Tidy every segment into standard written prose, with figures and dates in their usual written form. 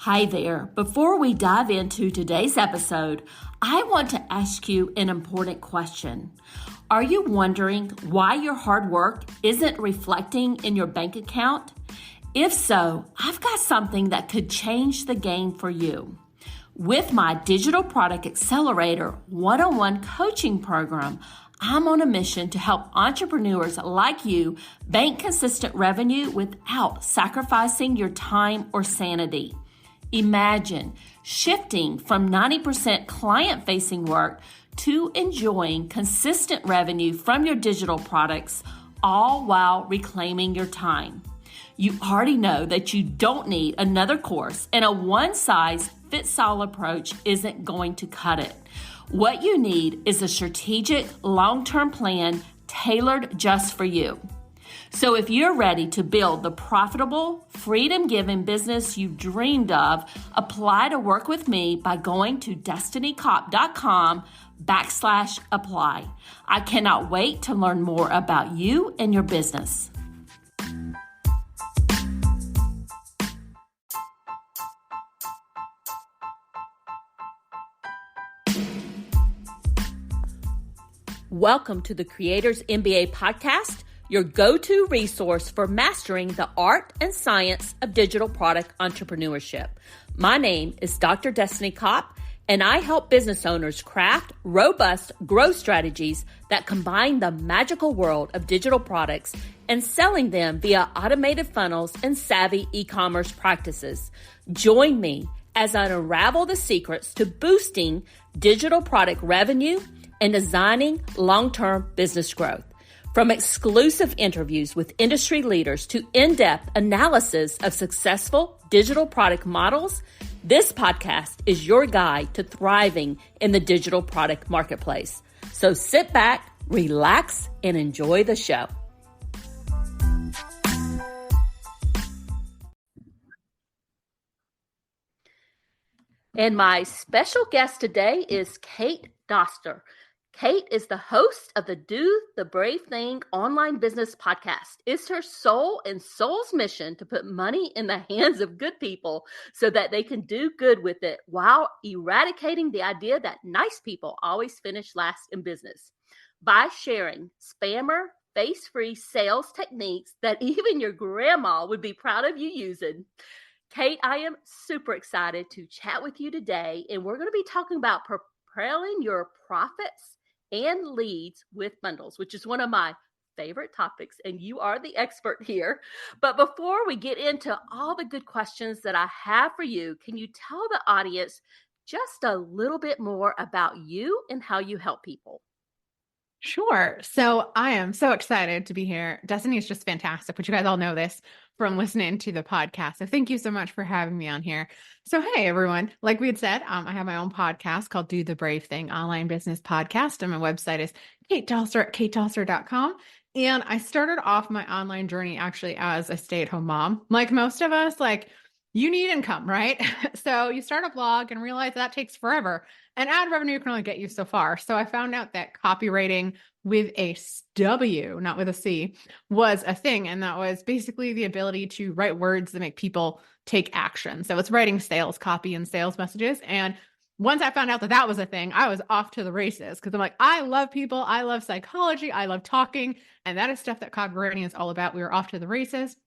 Hi there. Before we dive into today's episode, I want to ask you an important question. Are you wondering why your hard work isn't reflecting in your bank account? If so, I've got something that could change the game for you. With my Digital Product Accelerator one-on-one coaching program, I'm on a mission to help entrepreneurs like you bank consistent revenue without sacrificing your time or sanity. Imagine shifting from 90% client-facing work to enjoying consistent revenue from your digital products, all while reclaiming your time. You already know that you don't need another course, and a one-size-fits-all approach isn't going to cut it. What you need is a strategic, long-term plan tailored just for you. So if you're ready to build the profitable, freedom-giving business you've dreamed of, apply to work with me by going to destinycop.com/apply. I cannot wait to learn more about you and your business. Welcome to the Creators MBA podcast, your go-to resource for mastering the art and science of digital product entrepreneurship. My name is Dr. Destiny Kopp, and I help business owners craft robust growth strategies that combine the magical world of digital products and selling them via automated funnels and savvy e-commerce practices. Join me as I unravel the secrets to boosting digital product revenue and designing long-term business growth. From exclusive interviews with industry leaders to in-depth analysis of successful digital product models, this podcast is your guide to thriving in the digital product marketplace. So sit back, relax, and enjoy the show. And my special guest today is Kate Doster. Kate is the host of the Do the Brave Thing online business podcast. It's her soul and soul's mission to put money in the hands of good people so that they can do good with it while eradicating the idea that nice people always finish last in business. By sharing spammer, face-free sales techniques that even your grandma would be proud of you using. Kate, I am super excited to chat with you today, and we're going to be talking about propelling your profits and leads with bundles, which is one of my favorite topics, and you are the expert here. But before we get into all the good questions that I have for you, can you tell the audience just a little bit more about you and how you help people? Sure. So I am so excited to be here. Destiny is just fantastic, but you guys all know this from listening to the podcast. So thank you so much for having me on here. So, hey, everyone, like we had said, I have my own podcast called Do the Brave Thing Online Business Podcast. And my website is katedoster.com. And I started off my online journey actually as a stay-at-home mom. Like most of us, you need income, right? So you start a blog and realize that takes forever. And ad revenue can only get you so far. So I found out that copywriting with a W, not with a C, was a thing. And that was basically the ability to write words that make people take action. So it's writing sales copy and sales messages. And once I found out that that was a thing, I was off to the races because I'm like, I love people. I love psychology. I love talking. And that is stuff that copywriting is all about. We were off to the races.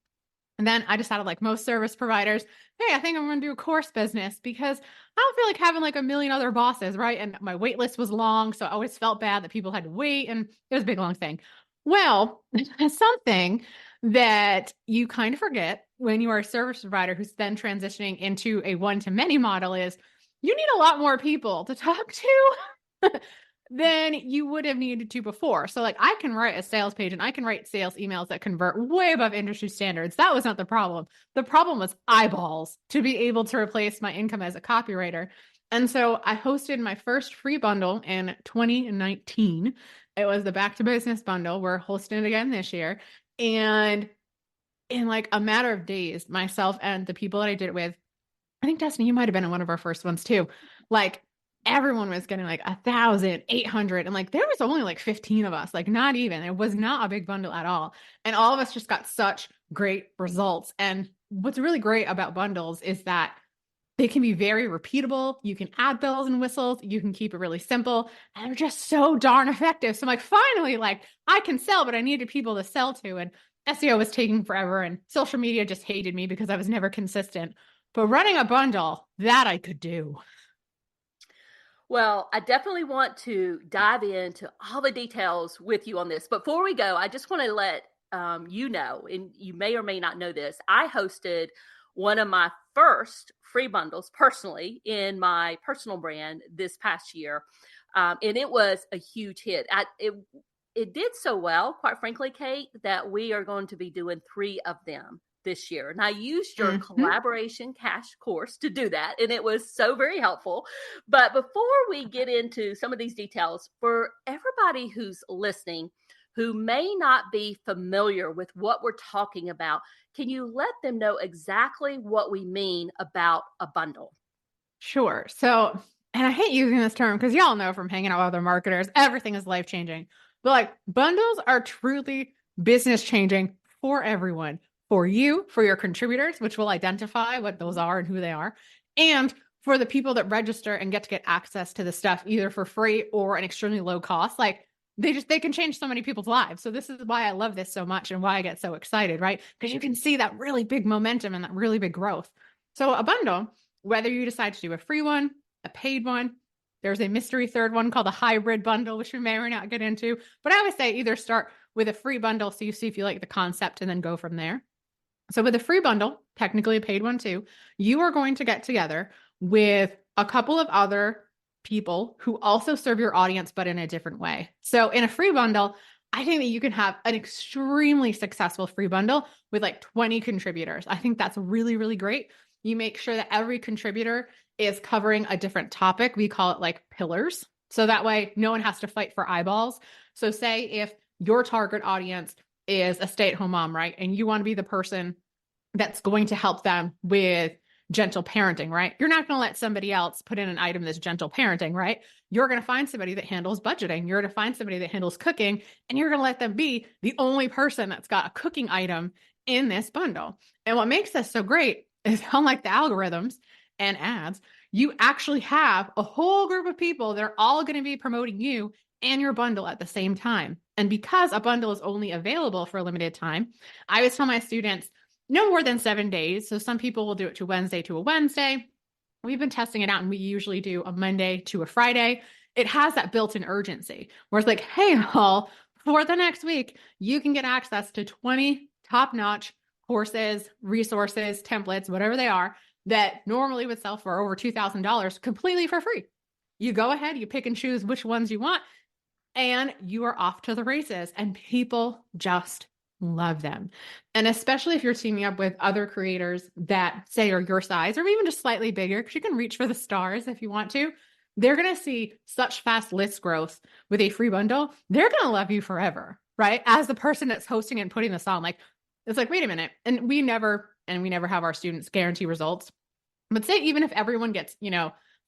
And then I decided, like most service providers, hey, I think I'm going to do a course business because I don't feel like having a million other bosses, right? And my wait list was long. So I always felt bad that people had to wait. And it was a big, long thing. Well, something that you kind of forget when you are a service provider who's then transitioning into a one-to-many model is you need a lot more people to talk to than you would have needed to before. So I can write a sales page and I can write sales emails that convert way above industry standards. That was not the problem. The problem was eyeballs to be able to replace my income as a copywriter. And so I hosted my first free bundle in 2019. It was the Back to Business bundle. We're hosting it again this year. And in a matter of days, myself and the people that I did it with, I think Destiny, you might've been in one of our first ones too. Everyone was getting 1,800 and there was only 15 of us, not even. It was not a big bundle at all. And all of us just got such great results. And what's really great about bundles is that They can be very repeatable. You can add bells and whistles. You can keep it really simple. And they're just so darn effective. So I'm like, finally, like I can sell, but I needed people to sell to. And SEO was taking forever. And social media just hated me because I was never consistent. But running a bundle, that I could do. Well, I definitely want to dive into all the details with you on this. But before we go, I just want to let you know, and you may or may not know this, I hosted one of my first free bundles personally in my personal brand this past year. And it was a huge hit. It did so well, quite frankly, Kate, that we are going to be doing 3 of them this year. And I used your collaboration cash course to do that. And it was so very helpful. But before we get into some of these details, for everybody who's listening, who may not be familiar with what we're talking about, can you let them know exactly what we mean about a bundle? Sure. So, and I hate using this term because y'all know from hanging out with other marketers, everything is life changing. But like bundles are truly business changing for everyone, for you, for your contributors, which will identify what those are and who they are, and for the people that register and get to get access to the stuff either for free or an extremely low cost. Like they can change so many people's lives. So this is why I love this so much and why I get so excited, right? Because you can see that really big momentum and that really big growth. So a bundle, whether you decide to do a free one, a paid one, there's a mystery third one called a hybrid bundle, which we may or not get into. But I would say either start with a free bundle so you see if you like the concept and then go from there. So with a free bundle, technically a paid one too, you are going to get together with a couple of other people who also serve your audience, but in a different way. So in a free bundle, I think that you can have an extremely successful free bundle with like 20 contributors. I think that's really, really great. You make sure that every contributor is covering a different topic. We call it like pillars. So that way no one has to fight for eyeballs. So say if your target audience is a stay-at-home mom, right? And you want to be the person that's going to help them with gentle parenting, right? You're not going to let somebody else put in an item that's gentle parenting, right? You're going to find somebody that handles budgeting. You're going to find somebody that handles cooking, and you're going to let them be the only person that's got a cooking item in this bundle. And what makes this so great is unlike the algorithms and ads, you actually have a whole group of people that are all going to be promoting you and your bundle at the same time. And because a bundle is only available for a limited time, I always tell my students, no more than 7 days. So some people will do it to Wednesday to a Wednesday. We've been testing it out and we usually do a Monday to a Friday. It has that built-in urgency where it's like, hey, all for the next week, you can get access to 20 top-notch courses, resources, templates, whatever they are, that normally would sell for over $2,000 completely for free. You go ahead, you pick and choose which ones you want, and you are off to the races. And people just love them. And especially if you're teaming up with other creators that say are your size or even just slightly bigger, because you can reach for the stars if you want to, they're going to see such fast list growth with a free bundle. They're going to love you forever, right? As the person that's hosting and putting this on, like, it's like, wait a minute. And we never have our students guarantee results. But say even if everyone gets,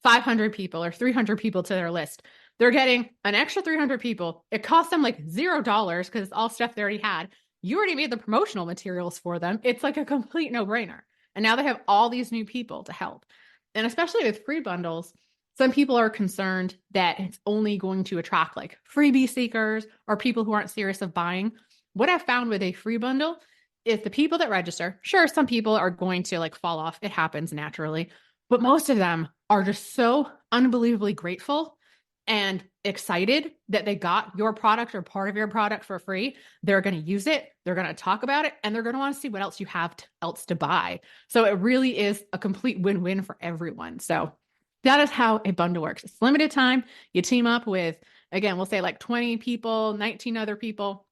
500 people or 300 people to their list, they're getting an extra 300 people. It costs them like $0 because it's all stuff they already had. You already made the promotional materials for them. It's like a complete no-brainer. And now they have all these new people to help. And especially with free bundles, some people are concerned that it's only going to attract like freebie seekers or people who aren't serious of buying. What I've found with a free bundle is the people that register, sure, some people are going to like fall off. It happens naturally. But most of them are just so unbelievably grateful and excited that they got your product or part of your product for free. They're going to use it. They're going to talk about it, and they're going to want to see what else you have else to buy. So it really is a complete win-win for everyone. So that is how a bundle works. It's limited time. You team up with, again, we'll say like 20 people, 19 other people,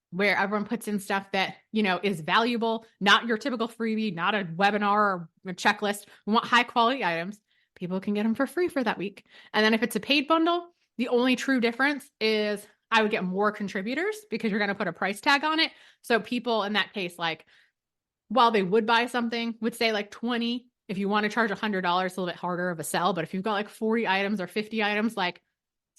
where everyone puts in stuff that, is valuable, not your typical freebie, not a webinar or a checklist. We want high quality items. People can get them for free for that week. And then if it's a paid bundle, the only true difference is I would get more contributors because you're going to put a price tag on it. So people in that case, like while they would buy something, would say like 20. If you want to charge $100, a little bit harder of a sell. But if you've got like 40 items or 50 items, like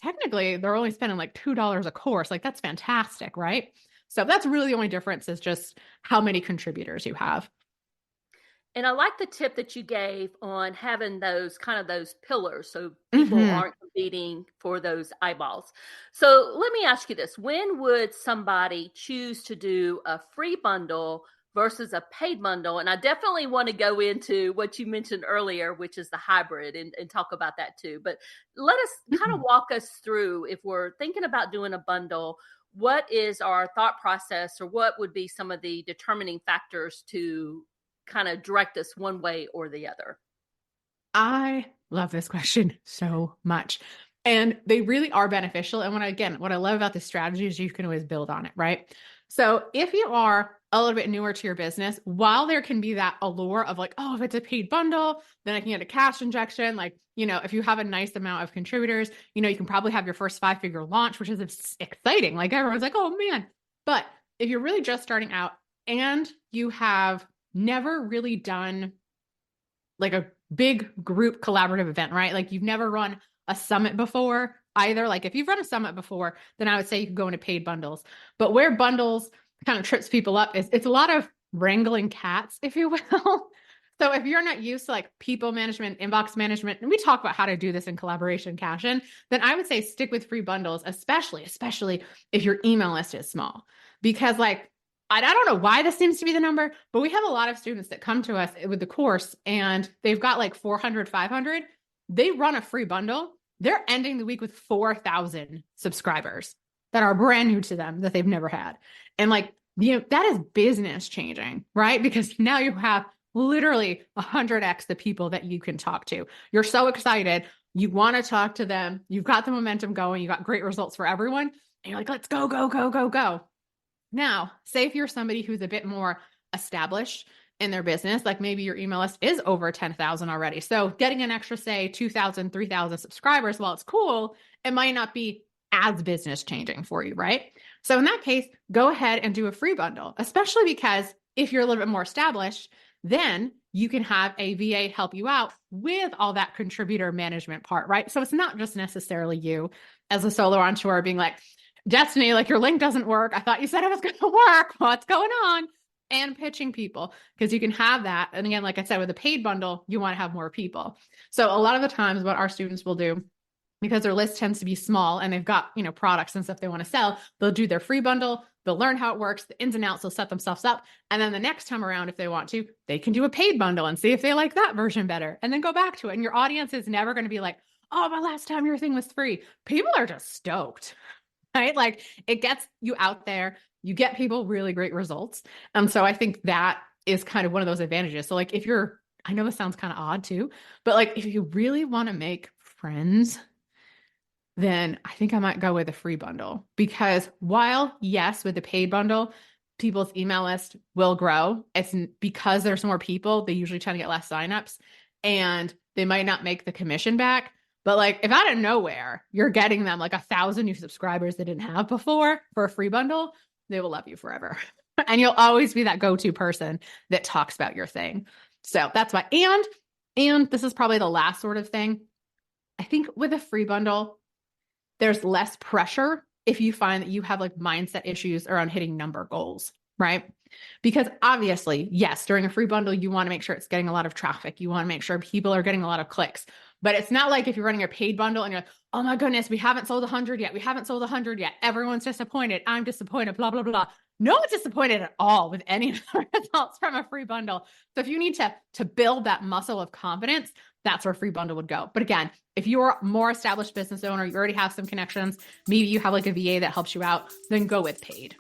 technically they're only spending like $2 a course. Like that's fantastic, right? So that's really the only difference is just how many contributors you have. And I like the tip that you gave on having those pillars so people Hmm. aren't competing for those eyeballs. So let me ask you this. When would somebody choose to do a free bundle versus a paid bundle? And I definitely want to go into what you mentioned earlier, which is the hybrid, and talk about that too. But let us kind of walk us through, if we're thinking about doing a bundle, what is our thought process, or what would be some of the determining factors to kind of direct us one way or the other? I love this question so much. And they really are beneficial. And what I love about this strategy is you can always build on it, right? So if you are a little bit newer to your business, while there can be that allure of like, oh, if it's a paid bundle, then I can get a cash injection. Like, if you have a nice amount of contributors, you can probably have your first 5-figure launch, which is exciting. Like everyone's like, oh man. But if you're really just starting out and you have never really done like a big group collaborative event, right? Like you've never run a summit before either. Like if you've run a summit before, then I would say you could go into paid bundles. But where bundles kind of trips people up is it's a lot of wrangling cats, if you will. So if you're not used to like people management, inbox management, and we talk about how to do this in collaboration cash-in, then I would say stick with free bundles, especially if your email list is small. Because like I don't know why this seems to be the number, but we have a lot of students that come to us with the course and they've got like 400, 500. They run a free bundle. They're ending the week with 4,000 subscribers that are brand new to them that they've never had. And like, that is business changing, right? Because now you have literally 100x the people that you can talk to. You're so excited. You want to talk to them. You've got the momentum going. You got great results for everyone. And you're like, let's go, go, go, go, go. Now, say if you're somebody who's a bit more established in their business, like maybe your email list is over 10,000 already. So getting an extra, say 2,000, 3,000 subscribers, while it's cool, it might not be as business changing for you, right? So in that case, go ahead and do a free bundle, especially because if you're a little bit more established, then you can have a VA help you out with all that contributor management part, right? So it's not just necessarily you as a solo entrepreneur being like, Destiny, like your link doesn't work. I thought you said it was going to work. What's going on? And pitching people, because you can have that. And again, like I said, with a paid bundle, you want to have more people. So a lot of the times what our students will do, because their list tends to be small and they've got, products and stuff they want to sell, they'll do their free bundle. They'll learn how it works, the ins and outs, they'll set themselves up. And then the next time around, if they want to, they can do a paid bundle and see if they like that version better and then go back to it. And your audience is never going to be like, oh, my last time your thing was free. People are just stoked. Right? Like it gets you out there, you get people really great results. And so I think that is kind of one of those advantages. So like I know this sounds kind of odd too, but like if you really want to make friends, then I think I might go with a free bundle, because while yes, with the paid bundle, people's email list will grow. It's because there's more people, they usually tend to get less signups and they might not make the commission back. But like if out of nowhere, you're getting them like 1,000 new subscribers they didn't have before for a free bundle, they will love you forever. And you'll always be that go-to person that talks about your thing. So that's why, and this is probably the last sort of thing. I think with a free bundle, there's less pressure if you find that you have like mindset issues around hitting number goals, right? Because obviously, yes, during a free bundle, you want to make sure it's getting a lot of traffic. You want to make sure people are getting a lot of clicks. But it's not like if you're running a paid bundle and you're like, oh my goodness, we haven't sold 100 yet. We haven't sold 100 yet. Everyone's disappointed. I'm disappointed, blah, blah, blah. No one's disappointed at all with any of the results from a free bundle. So if you need to build that muscle of confidence, that's where a free bundle would go. But again, if you're a more established business owner, you already have some connections, maybe you have like a VA that helps you out, then go with paid.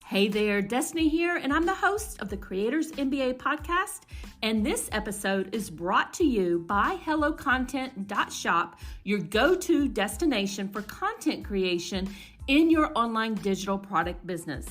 Hey there, Destiny here, and I'm the host of the Creators MBA podcast. And this episode is brought to you by HelloContent.shop, your go-to destination for content creation in your online digital product business.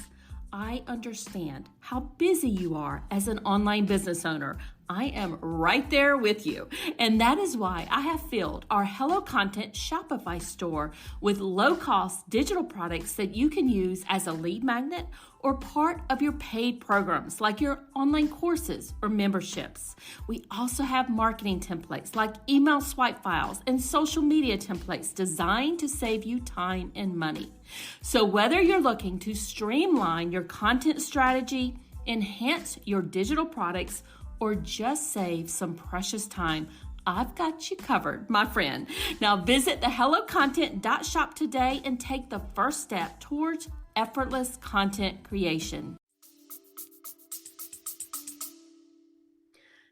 I understand how busy you are as an online business owner. I am right there with you. And that is why I have filled our Hello Content Shopify store with low cost digital products that you can use as a lead magnet or part of your paid programs like your online courses or memberships. We also have marketing templates like email swipe files and social media templates designed to save you time and money. So whether you're looking to streamline your content strategy, enhance your digital products, or just save some precious time, I've got you covered, my friend. Now visit the hellocontent.shop today and take the first step towards effortless content creation.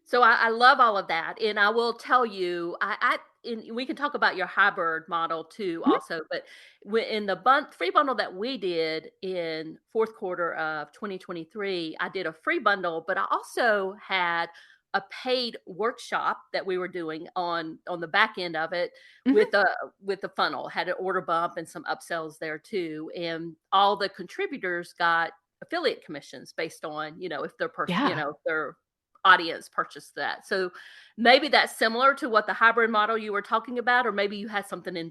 So I love all of that. And I will tell you, we can talk about your hybrid model too also, but in the free bundle that we did in fourth quarter of 2023, I did a free bundle, but I also had a paid workshop that we were doing on the back end of it with the funnel, had an order bump and some upsells there too. And all the contributors got affiliate commissions based on, if their audience purchased that. So maybe that's similar to what the hybrid model you were talking about, or maybe you had something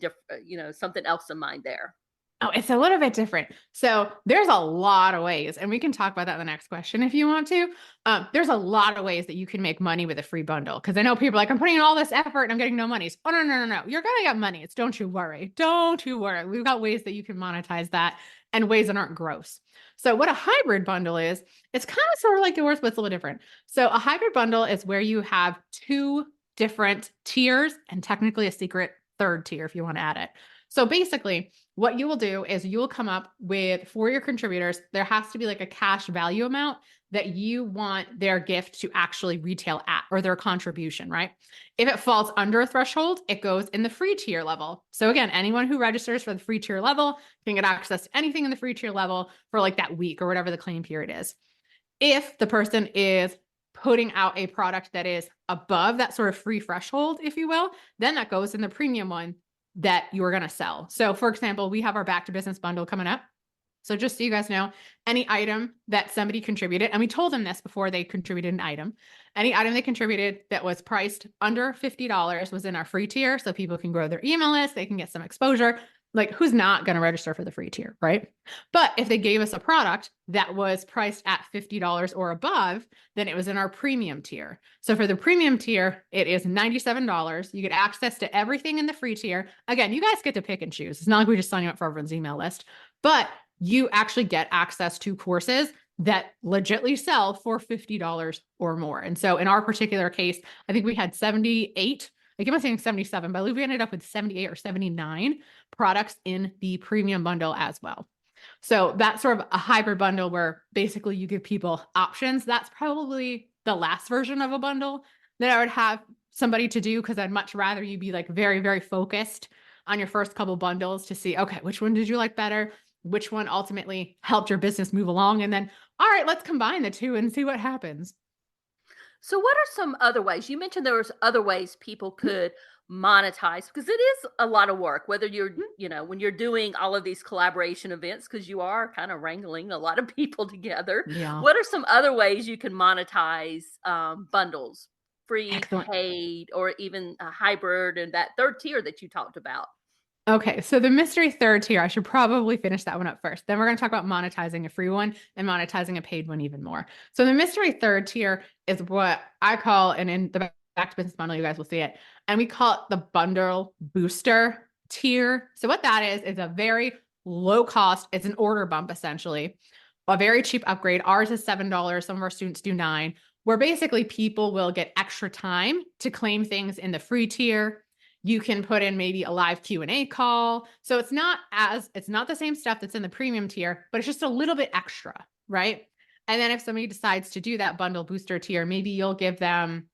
something else in mind there. Oh, it's a little bit different. So there's a lot of ways, and we can talk about that in the next question if you want to. There's a lot of ways that you can make money with a free bundle. Because I know people are like, I'm putting in all this effort and I'm getting no money. Oh, no. You're going to get money. Don't you worry. Don't you worry. We've got ways that you can monetize that and ways that aren't gross. So what a hybrid bundle is, it's kind of sort of like yours, but it's a little different. So a hybrid bundle is where you have two different tiers and technically a secret third tier if you want to add it. So basically, what you will do is you will come up with, for your contributors, there has to be like a cash value amount that you want their gift to actually retail at, or their contribution, right? If it falls under a threshold, it goes in the free tier level. So again, anyone who registers for the free tier level can get access to anything in the free tier level for like that week or whatever the claim period is. If the person is putting out a product that is above that sort of free threshold, if you will, then that goes in the premium one that you're going to sell. So for example, we have our back to business bundle coming up. So just so you guys know, any item that somebody contributed, and we told them this before they contributed an item, any item they contributed that was priced under $50 was in our free tier. So people can grow their email list, they can get some exposure. Like, who's not going to register for the free tier, right? But if they gave us a product that was priced at $50 or above, then it was in our premium tier. So for the premium tier, it is $97. You get access to everything in the free tier. Again, you guys get to pick and choose. It's not like we just sign you up for everyone's email list, but you actually get access to courses that legitly sell for $50 or more. And so in our particular case, I think we had 78, I keep on saying 77, but I believe we ended up with 78 or 79 products in the premium bundle as well. So that's sort of a hybrid bundle where basically you give people options. That's probably the last version of a bundle that I would have somebody to do, because I'd much rather you be like very, very focused on your first couple bundles to see, okay, which one did you like better? Which one ultimately helped your business move along? And then, all right, let's combine the two and see what happens. So what are some other ways? You mentioned there was other ways people could monetize, because it is a lot of work, whether you're, when you're doing all of these collaboration events, because you are kind of wrangling a lot of people together. Yeah. What are some other ways you can monetize bundles, free, Excellent. paid, or even a hybrid and that third tier that you talked about? Okay, so the mystery third tier, I should probably finish that one up first. Then we're going to talk about monetizing a free one and monetizing a paid one even more. So the mystery third tier is what I call, and in the back to business bundle, you guys will see it, and we call it the bundle booster tier. So what that is a very low cost, it's an order bump essentially, a very cheap upgrade. Ours is $7. Some of our students do $9, where basically people will get extra time to claim things in the free tier. You can put in maybe a live Q&A call. So it's not the same stuff that's in the premium tier, but it's just a little bit extra, right? And then if somebody decides to do that bundle booster tier, maybe you'll give them,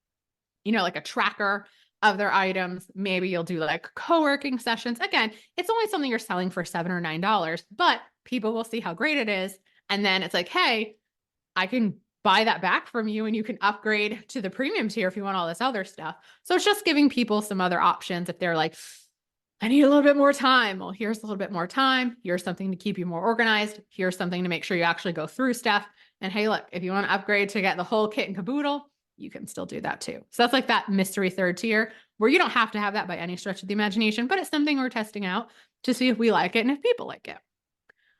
like a tracker of their items. Maybe you'll do like co-working sessions. Again, it's only something you're selling for $7 or $9, but people will see how great it is. And then it's like, hey, I can buy that back from you and you can upgrade to the premium tier if you want all this other stuff. So it's just giving people some other options if they're like, I need a little bit more time. Well, here's a little bit more time. Here's something to keep you more organized. Here's something to make sure you actually go through stuff. And hey, look, if you want to upgrade to get the whole kit and caboodle, you can still do that too. So that's like that mystery third tier where you don't have to have that by any stretch of the imagination, but it's something we're testing out to see if we like it and if people like it.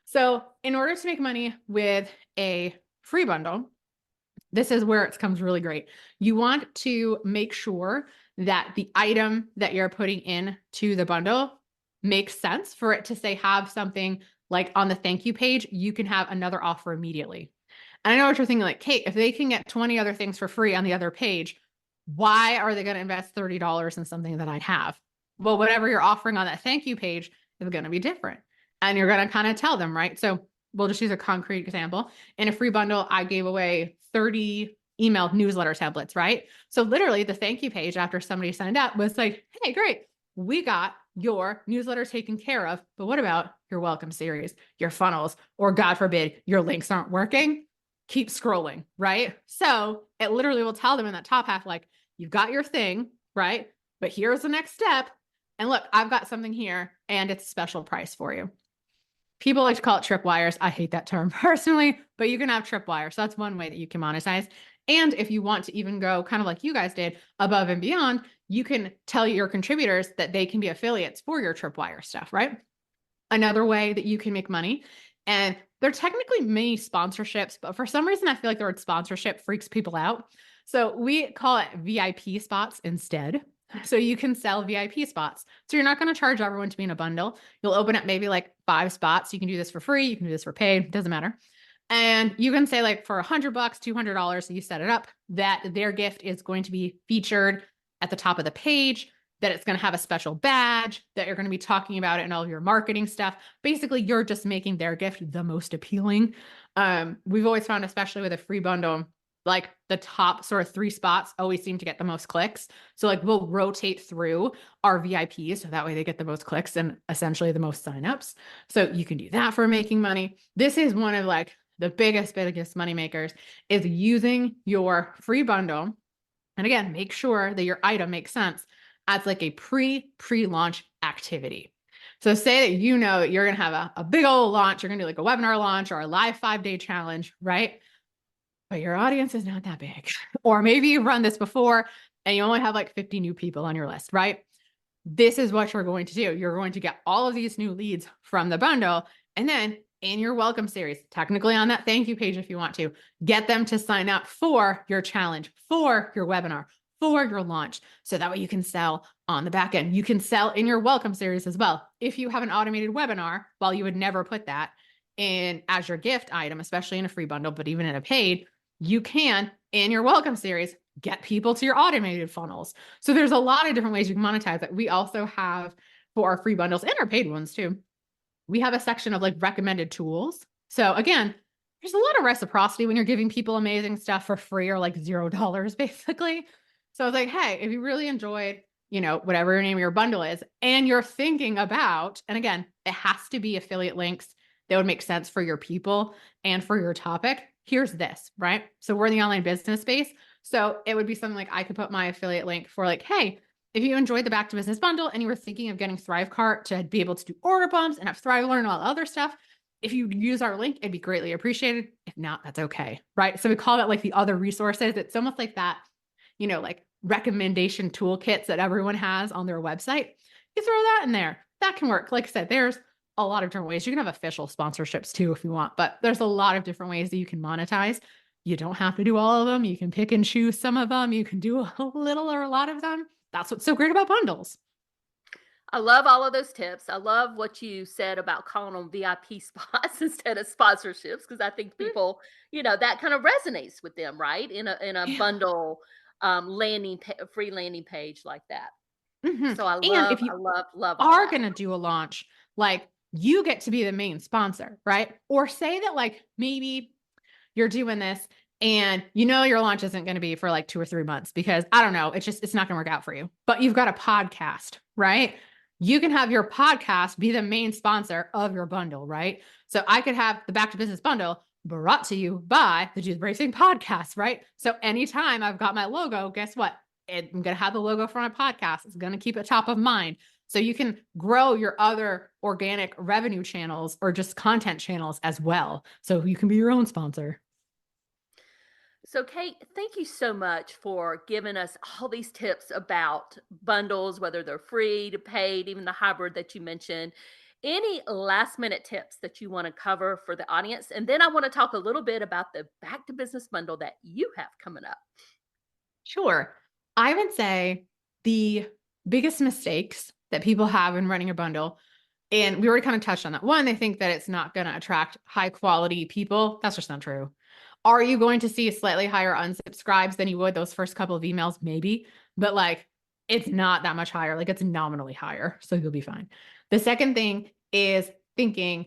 So in order to make money with a free bundle, this is where it comes really great. You want to make sure that the item that you're putting in to the bundle makes sense for it to say have something like on the thank you page, you can have another offer immediately. And I know what you're thinking, like, Kate, if they can get 20 other things for free on the other page, why are they going to invest $30 in something that I have? Well, whatever you're offering on that thank you page is going to be different. And you're going to kind of tell them, right? So we'll just use a concrete example. In a free bundle, I gave away 30 email newsletter templates, right? So literally the thank you page after somebody signed up was like, hey, great. We got your newsletter taken care of. But what about your welcome series, your funnels, or God forbid, your links aren't working? Keep scrolling, right? So it literally will tell them in that top half, like, you've got your thing, right? But here's the next step. And look, I've got something here and it's a special price for you. People like to call it tripwires. I hate that term personally, but you can have tripwires. So that's one way that you can monetize. And if you want to even go kind of like you guys did above and beyond, you can tell your contributors that they can be affiliates for your tripwire stuff, right? Another way that you can make money, and they're technically mini sponsorships, but for some reason, I feel like the word sponsorship freaks people out. So we call it VIP spots instead. So you can sell VIP spots. So you're not going to charge everyone to be in a bundle. You'll open up maybe like 5 spots. You can do this for free. You can do this for paid. Doesn't matter. And you can say like for $100, $200, you set it up that their gift is going to be featured at the top of the page, that it's going to have a special badge, that you're going to be talking about it in all of your marketing stuff. Basically, you're just making their gift the most appealing. We've always found, especially with a free bundle, like the top sort of 3 spots always seem to get the most clicks. So like we'll rotate through our VIPs so that way they get the most clicks and essentially the most signups. So you can do that for making money. This is one of like the biggest money makers, is using your free bundle. And again, make sure that your item makes sense as like a pre-launch activity. So say that you know that you're going to have a big old launch, you're going to do like a webinar launch or a live 5-day challenge, right? But your audience is not that big. Or maybe you've run this before and you only have like 50 new people on your list, right? This is what you're going to do. You're going to get all of these new leads from the bundle. And then in your welcome series, technically on that thank you page, if you want to, get them to sign up for your challenge, for your webinar, for your launch. So that way you can sell on the back end. You can sell in your welcome series as well. If you have an automated webinar, while you would never put that in as your gift item, especially in a free bundle, but even in a paid, you can in your welcome series get people to your automated funnels. So there's a lot of different ways you can monetize it. We also have for our free bundles and our paid ones too. We have a section of like recommended tools. So again, there's a lot of reciprocity when you're giving people amazing stuff for free or like $0 basically. So I was like, hey, if you really enjoyed, whatever your name of your bundle is, and you're thinking about, and again, it has to be affiliate links that would make sense for your people and for your topic. Here's this, right? So we're in the online business space. So it would be something like I could put my affiliate link for like, hey, if you enjoyed the Back to Business bundle and you were thinking of getting Thrivecart to be able to do order bumps and have Thrive Learn and all the other stuff, if you use our link, it'd be greatly appreciated. If not, that's okay, right? So we call that like the other resources. It's almost like that, like recommendation toolkits that everyone has on their website. You throw that in there. That can work. Like I said, there's a lot of different ways. You can have official sponsorships too if you want, but there's a lot of different ways that you can monetize. You don't have to do all of them. You can pick and choose some of them. You can do a little or a lot of them. That's what's so great about bundles. I love all of those tips. I love what you said about calling them VIP spots instead of sponsorships, because I think people, that kind of resonates with them, right? In a bundle free landing page like that. Mm-hmm. So I if you love are going to do a launch, like you get to be the main sponsor, right? Or say that like maybe you're doing this and your launch isn't going to be for like 2 or 3 months because I don't know, it's not going to work out for you, but you've got a podcast, right? You can have your podcast be the main sponsor of your bundle, right? So I could have the Back to Business bundle brought to you by the Do the Brave Thing podcast, right? So anytime I've got my logo, guess what? I'm going to have the logo for my podcast. It's going to keep it top of mind. So you can grow your other organic revenue channels or just content channels as well. So you can be your own sponsor. So, Kate, thank you so much for giving us all these tips about bundles, whether they're free to paid, even the hybrid that you mentioned. Any last minute tips that you want to cover for the audience? And then I want to talk a little bit about the back to business bundle that you have coming up. Sure. I would say the biggest mistakes that people have in running a bundle, and we already kind of touched on that. One, they think that it's not going to attract high quality people. That's just not true. Are you going to see slightly higher unsubscribes than you would those first couple of emails? Maybe, but like it's not that much higher. Like it's nominally higher. So you'll be fine. The second thing is thinking,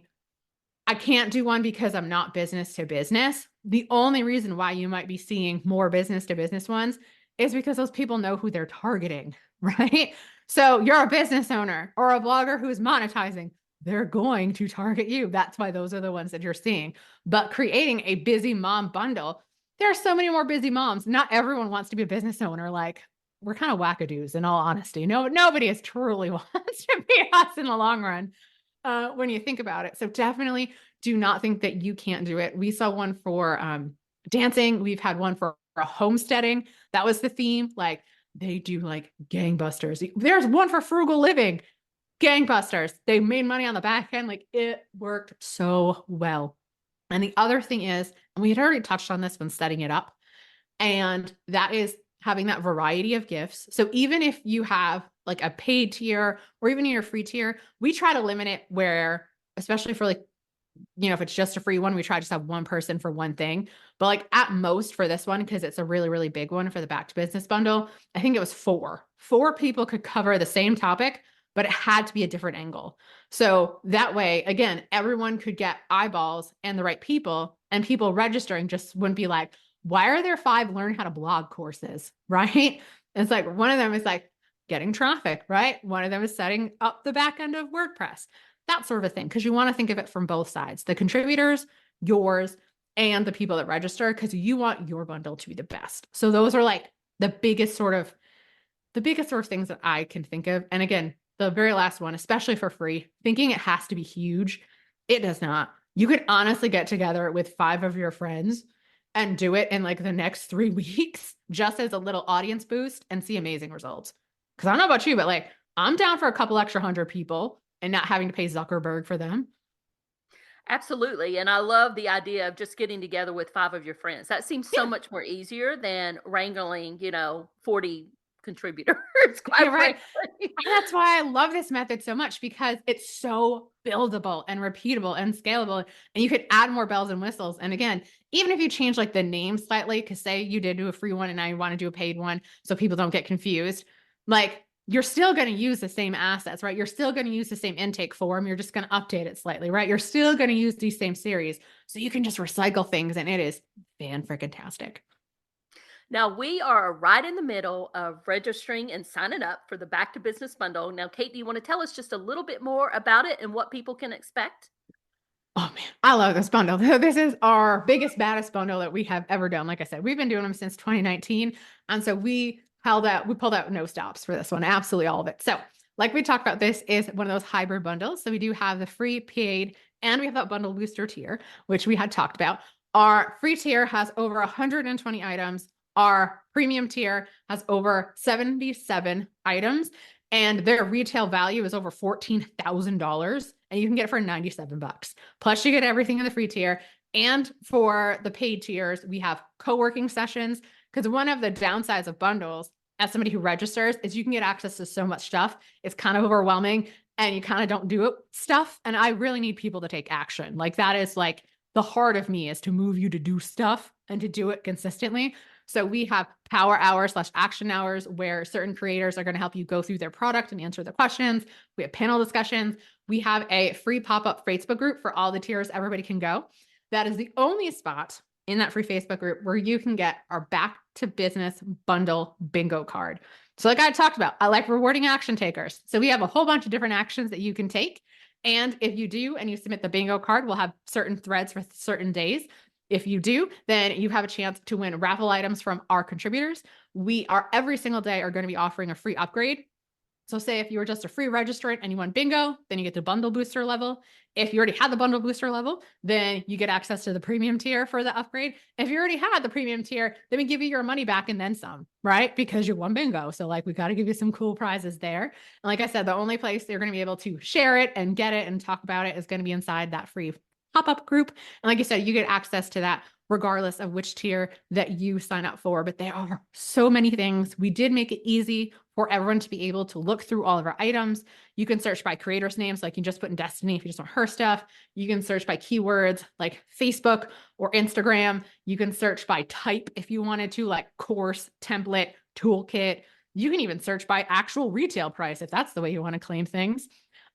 I can't do one because I'm not business to business. The only reason why you might be seeing more business to business ones is because those people know who they're targeting, right? So you're a business owner or a blogger who is monetizing. They're going to target you. That's why those are the ones that you're seeing. But creating a busy mom bundle, there are so many more busy moms. Not everyone wants to be a business owner. Like we're kind of wackadoos in all honesty. No, nobody is truly wants to be us in the long run when you think about it. So definitely do not think that you can't do it. We saw one for dancing. We've had one for homesteading. That was the theme. Like they do like gangbusters. There's one for frugal living. Gangbusters. They made money on the back end. Like it worked so well. And the other thing is, and we had already touched on this when setting it up, and that is having that variety of gifts. So even if you have like a paid tier or even in your free tier, we try to limit it where, especially for like, if it's just a free one, we try to just have one person for one thing. But like at most for this one, because it's a really, really big one for the back to business bundle, I think it was four. Four people could cover the same topic, but it had to be a different angle. So that way, again, everyone could get eyeballs and the right people, and people registering just wouldn't be like, why are there 5 learn how to blog courses? Right. It's like one of them is like getting traffic, right? One of them is setting up the back end of WordPress, that sort of thing. Cause you want to think of it from both sides, the contributors, yours, and the people that register, because you want your bundle to be the best. So those are like the biggest sort of things that I can think of. And again, the very last one, especially for free, thinking it has to be huge. It does not. You could honestly get together with 5 of your friends and do it in like the next 3 weeks, just as a little audience boost and see amazing results. Cause I don't know about you, but like I'm down for a couple extra 100 people and not having to pay Zuckerberg for them. Absolutely. And I love the idea of just getting together with 5 of your friends. That seems so Yeah. much more easier than wrangling, 40 contributors, quite Yeah, right. frankly. And that's why I love this method so much, because it's so buildable and repeatable and scalable. And you could add more bells and whistles. And again, even if you change like the name slightly, because say you did do a free one and now you want to do a paid one so people don't get confused, like you're still going to use the same assets, right? You're still going to use the same intake form. You're just going to update it slightly, right? You're still going to use these same series. So you can just recycle things, and it is fan-freaking-tastic. Now we are right in the middle of registering and signing up for the Back to Business Bundle. Now, Kate, do you want to tell us just a little bit more about it and what people can expect? Oh man, I love this bundle. This is our biggest, baddest bundle that we have ever done. Like I said, we've been doing them since 2019. And so we pulled out no stops for this one, absolutely all of it. So, like we talked about, this is one of those hybrid bundles. So we do have the free, paid, and we have that bundle booster tier, which we had talked about. Our free tier has over 120 items. Our premium tier has over 77 items, and their retail value is over $14,000, and you can get it for 97 bucks. Plus you get everything in the free tier. And for the paid tiers, we have co-working sessions, because one of the downsides of bundles as somebody who registers is you can get access to so much stuff. It's kind of overwhelming and you kind of don't do it stuff. And I really need people to take action. Like that is like the heart of me, is to move you to do stuff and to do it consistently. So we have power hours / action hours where certain creators are going to help you go through their product and answer the questions. We have panel discussions. We have a free pop-up Facebook group for all the tiers. Everybody can go. That is the only spot in that free Facebook group where you can get our back to business bundle bingo card. So like I talked about, I like rewarding action takers. So we have a whole bunch of different actions that you can take. And if you do and you submit the bingo card, we'll have certain threads for certain days. If you do, then you have a chance to win raffle items from our contributors. We are every single day are going to be offering a free upgrade. So say if you were just a free registrant and you won bingo, then you get the bundle booster level. If you already had the bundle booster level, then you get access to the premium tier for the upgrade. If you already had the premium tier, then we give you your money back and then some, right? Because you won bingo. So like we got to give you some cool prizes there. And like I said, the only place you're going to be able to share it and get it and talk about it is going to be inside that free pop-up group. And like you said, you get access to that regardless of which tier that you sign up for. But there are so many things. We did make it easy for everyone to be able to look through all of our items. You can search by creators' names, like you just put in Destiny if you just want her stuff. You can search by keywords like Facebook or Instagram. You can search by type if you wanted to, like course, template, toolkit. You can even search by actual retail price if that's the way you want to claim things.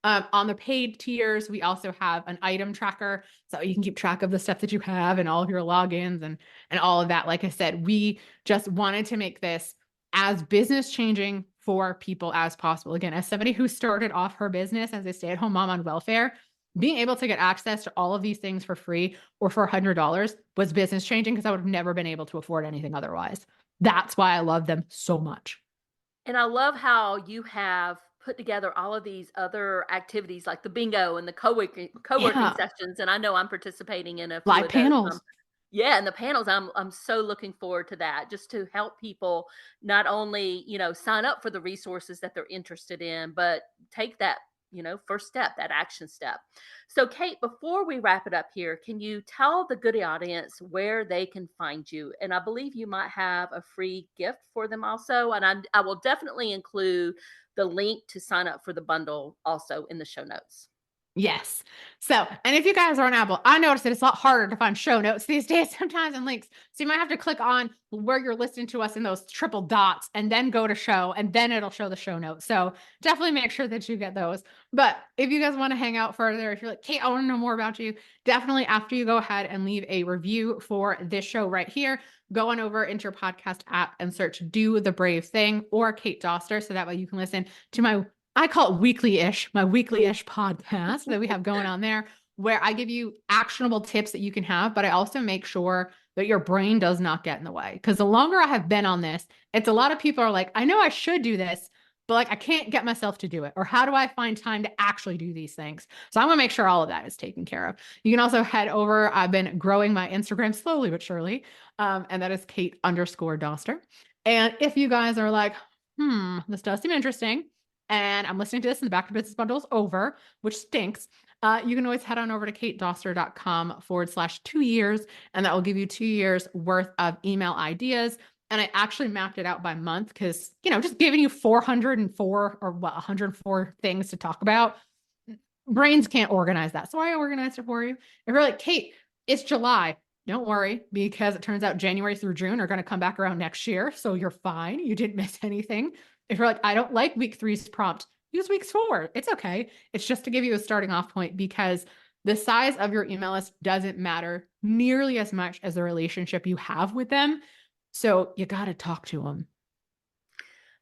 On the paid tiers, we also have an item tracker, so you can keep track of the stuff that you have and all of your logins and all of that. Like I said, we just wanted to make this as business changing for people as possible. Again, as somebody who started off her business as a stay-at-home mom on welfare, being able to get access to all of these things for free or for $100 was business changing because I would have never been able to afford anything otherwise. That's why I love them so much. And I love how you have put together all of these other activities like the bingo and the co-working Yeah. sessions. And I know I'm participating in a few Live of those. panels. Yeah, and the panels, I'm so looking forward to that, just to help people not only, sign up for the resources that they're interested in, but take that, first step, that action step. So, Kate, before we wrap it up here, can you tell the Goody audience where they can find you? And I believe you might have a free gift for them also. And I will definitely include the link to sign up for the bundle also in the show notes. Yes. So, and if you guys are on Apple, I noticed that it's a lot harder to find show notes these days sometimes and links. So you might have to click on where you're listening to us in those triple dots and then go to show, and then it'll show the show notes. So definitely make sure that you get those. But if you guys want to hang out further, if you're like, Kate, I want to know more about you, definitely after you go ahead and leave a review for this show right here, go on over into your podcast app and search Do the Brave Thing or Kate Doster. So that way you can listen to I call it my weekly-ish podcast that we have going on there, where I give you actionable tips that you can have, but I also make sure that your brain does not get in the way. Because the longer I have been on this, it's a lot of people are like, I know I should do this, but like I can't get myself to do it. Or how do I find time to actually do these things? So I'm gonna make sure all of that is taken care of. You can also head over. I've been growing my Instagram slowly but surely. And that is Kate_Doster. And if you guys are like, this does seem interesting, and I'm listening to this and the Back to Business bundle is over, which stinks. You can always head on over to katedoster.com/2 years, and that will give you 2 years worth of email ideas. And I actually mapped it out by month because, just giving you 404 or 104 things to talk about, brains can't organize that. So I organized it for you. If you're like, Kate, it's July, don't worry, because it turns out January through June are going to come back around next year. So you're fine. You didn't miss anything. If you're like, I don't like week 3's prompt, use week 4. It's okay. It's just to give you a starting off point because the size of your email list doesn't matter nearly as much as the relationship you have with them. So you got to talk to them.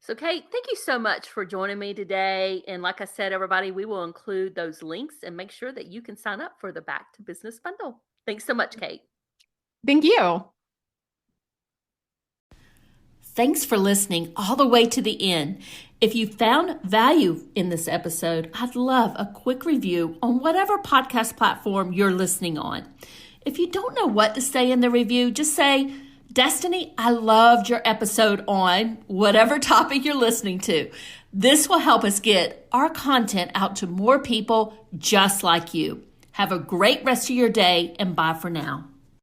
So, Kate, thank you so much for joining me today. And like I said, everybody, we will include those links and make sure that you can sign up for the Back to Business bundle. Thanks so much, Kate. Thank you. Thanks for listening all the way to the end. If you found value in this episode, I'd love a quick review on whatever podcast platform you're listening on. If you don't know what to say in the review, just say, Destiny, I loved your episode on whatever topic you're listening to. This will help us get our content out to more people just like you. Have a great rest of your day and bye for now.